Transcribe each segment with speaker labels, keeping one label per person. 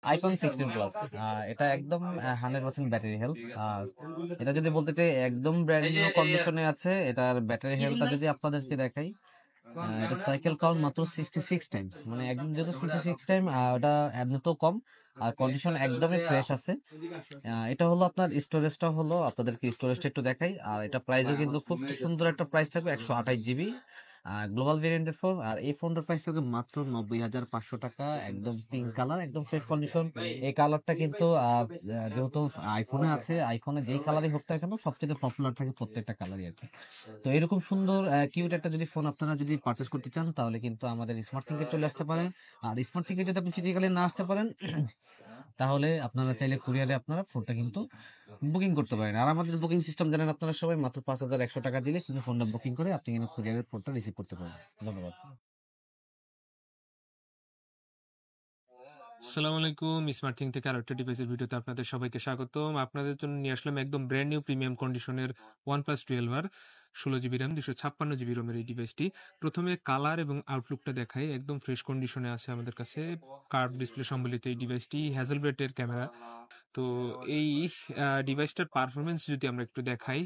Speaker 1: IPhone 16 plus. এটা একদম 100% battery health. আর এটা যদি বলতে চাই একদম ব্র্যান্ড নিউ কন্ডিশনে আছে। এটার ব্যাটারি হেলথটা যদি আপনাদেরকে দেখাই, এটা সাইকেল কাউন্ট মাত্র 66 টাইম, মানে একদম যেহেতু 66 টাইম, ওটা এমনিতেও কম। আর কন্ডিশন একদমই ফ্রেশ আছে। এটা হলো আপনার স্টোরেজটা, হলো আপনাদেরকে স্টোরেজটা একটু দেখাই। আর এটা প্রাইসও কিন্তু খুব সুন্দর একটা প্রাইস থাকবে, 128 জিবি গ্লোবাল ভেরিয়েন্টের ফোন। আর এই ফোনটার প্রাইস থাকবে মাত্র 90,500 টাকা, একদম পিঙ্ক কালার, একদম ফ্রেশ কন্ডিশন। এই কালারটা কিন্তু যেহেতু আইফোনে আছে, আইফোনে যেই কালারই হোক না কেন সবচেয়ে পপুলার থাকে প্রত্যেকটা কালারই আর কি। তো এরকম সুন্দর কিউট একটা যদি ফোন আপনারা যদি পারচেস করতে চান, তাহলে কিন্তু আমাদের স্মার্ট থিঙ্কে চলে আসতে পারেন। আর স্মার্ট থিঙ্কে যদি আপনি ফিজিক্যালি না আসতে পারেন, তাহলে আপনারা চাইলে কুরিয়ারে আপনারা ফোনটা কিন্তু বুকিং করতে পারেন। আর আমাদের বুকিং সিস্টেম জানেন আপনারা সবাই, মাত্র 5,100 টাকা দিলে কিন্তু ফোনটা বুকিং করে আপনি কিন্তু কুরিয়ারের ফোনটা রিসিভ করতে পারেন। ধন্যবাদ।
Speaker 2: আসসালামু আলাইকুম। স্মার্ট থিং থেকে আরেকটা ডিভাইসের ভিডিওতে আপনাদের সবাইকে স্বাগতম। আপনাদের জন্য নিয়ে আসলাম একদম ব্র্যান্ড নিউ প্রিমিয়াম কন্ডিশনের OnePlus 12 আর 16 জিবি র্যাম 256 জিবি রোমের এই ডিভাইসটি। প্রথমে কালার এবং আউটলুকটা দেখাই। একদম ফ্রেশ কন্ডিশনে আছে আমাদের কাছে। কার্ভ ডিসপ্লে সম্বলিত এই ডিভাইসটি, হ্যাজেলব্লেডের ক্যামেরা। তো এই ডিভাইসটার পারফরমেন্স যদি আমরা একটু দেখাই,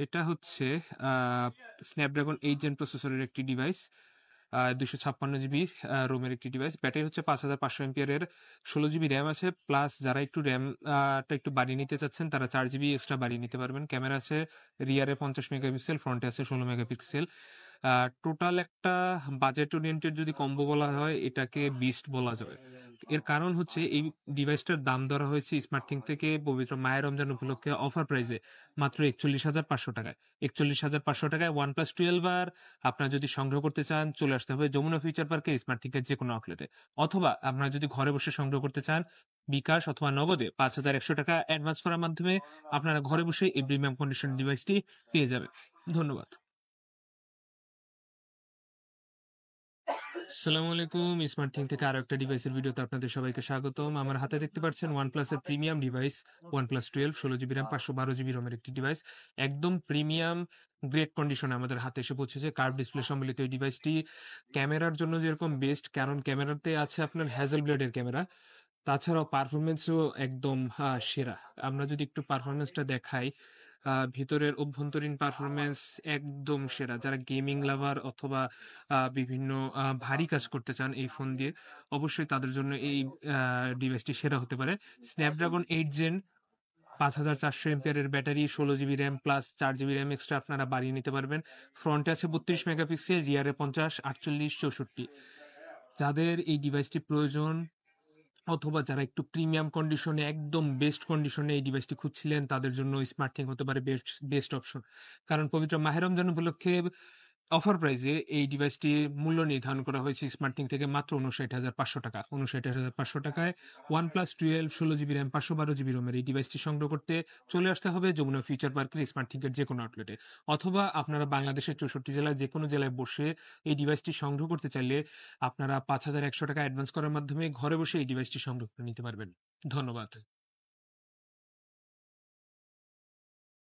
Speaker 2: এটা হচ্ছে স্ন্যাপড্রাগন 8 জেন প্রসেসরের একটি ডিভাইস, 256 জিবি রোমের একটি ডিভাইস। ব্যাটারি হচ্ছে 5500 এমপিয়ারের, 16 জিবি র্যাম আছে। প্লাস যারা একটু র্যামটা একটু বাড়িয়ে নিতে চাচ্ছেন তারা 4 জিবি এক্সট্রা বাড়িয়ে নিতে পারবেন। ক্যামেরা আছে রিয়ারে 50 মেগাপিক্সেল, ফ্রন্টে আছে 16 মেগাপিক্সেল। টোটাল একটা বাজেট ওরিয়েন্টেড যদি কম্বো বলা হয়, এটাকে বিস্ট বলা যাবে। এর কারণ হচ্ছে এই ডিভাইসটার দাম ধরা হয়েছে স্মার্টথিং থেকে পবিত্র মায়ের রমজান উপলক্ষে অফার প্রাইসে মাত্র 41,500 টাকায়। 41,500 টাকায় OnePlus 12 আর আপনারা যদি সংগ্রহ করতে চান, চলে আসতে হবে যমুনা ফিউচার পার্কের স্মার্টথিংকের যে কোনো আউটলেটে। অথবা আপনারা যদি ঘরে বসে সংগ্রহ করতে চান, বিকাশ অথবা নগদে 5,100 টাকা অ্যাডভান্স করার মাধ্যমে আপনারা ঘরে বসে এই প্রিমিয়াম কন্ডিশন ডিভাইসটি পেয়ে যাবেন। ধন্যবাদ। আসসালামু আলাইকুম। স্মার্ট থিং থেকে আরো একটা ডিভাইসের ভিডিওতে আপনাদের সবাইকে স্বাগতম। আমার হাতে দেখতে পাচ্ছেন OnePlus এর premium device OnePlus 12, 16 GB RAM 512 GB রোমের একটি ডিভাইস। একদম প্রিমিয়াম গ্রেট কন্ডিশনে আমাদের হাতে এসে পৌঁছেছে। কার্ভ ডিসপ্লে সম্বলিত এই ডিভাইসটি ক্যামেরার জন্য যেরকম বেস্ট, কারণ ক্যামেরাতে আছে আপনার হ্যাজেল ব্লেডের ক্যামেরা, তাছাড়াও পারফরমেন্সও একদম সেরা। আমরা যদি একটু পারফরমেন্সটা দেখাই, ভিতরের অভ্যন্তরীণ পারফরমেন্স একদম সেরা। যারা গেমিং লাভার অথবা বিভিন্ন ভারী কাজ করতে চান এই ফোন দিয়ে, অবশ্যই তাদের জন্য এই ডিভাইসটি সেরা হতে পারে। স্ন্যাপড্রাগন 8 জেন, 5400 এমপিয়ারের battery, 16 GB RAM plus 4 GB RAM extra আপনারা বাড়িয়ে নিতে পারবেন। ফ্রন্টে আছে 32 মেগাপিক্সেল, রিয়ারে 50, 48, 64। যাদের এই ডিভাইসটি প্রয়োজন অথবা যারা একটু প্রিমিয়াম কন্ডিশনে, একদম বেস্ট কন্ডিশনে এই ডিভাইসটি খুঁজছিলেন, তাদের জন্য স্মার্ট থিং হতে পারে বেস্ট বেস্ট অপশন। কারণ পবিত্র মাহে রমজান উপলক্ষে অফার প্রাইসে এই ডিভাইসটি মূল্য নির্ধারণ করা হয়েছে স্মার্ট থিং থেকে মাত্র 59,500 টাকা। 59,500 টাকায় OnePlus 12, 16 জিবি র্যাম 512 জিবি রোমের এই ডিভাইসটি সংগ্রহ করতে চলে আসতে হবে যমুনা ফিউচার পার্কের স্মার্ট থিংকের যে কোনো আউটলেটে। অথবা আপনারা বাংলাদেশের 64 জেলার যে কোনো জেলায় বসে এই ডিভাইসটি সংগ্রহ করতে চাইলে আপনারা 5,100 টাকা অ্যাডভান্স করার মাধ্যমে ঘরে বসে এই ডিভাইসটি সংগ্রহ করে নিতে পারবেন। ধন্যবাদ।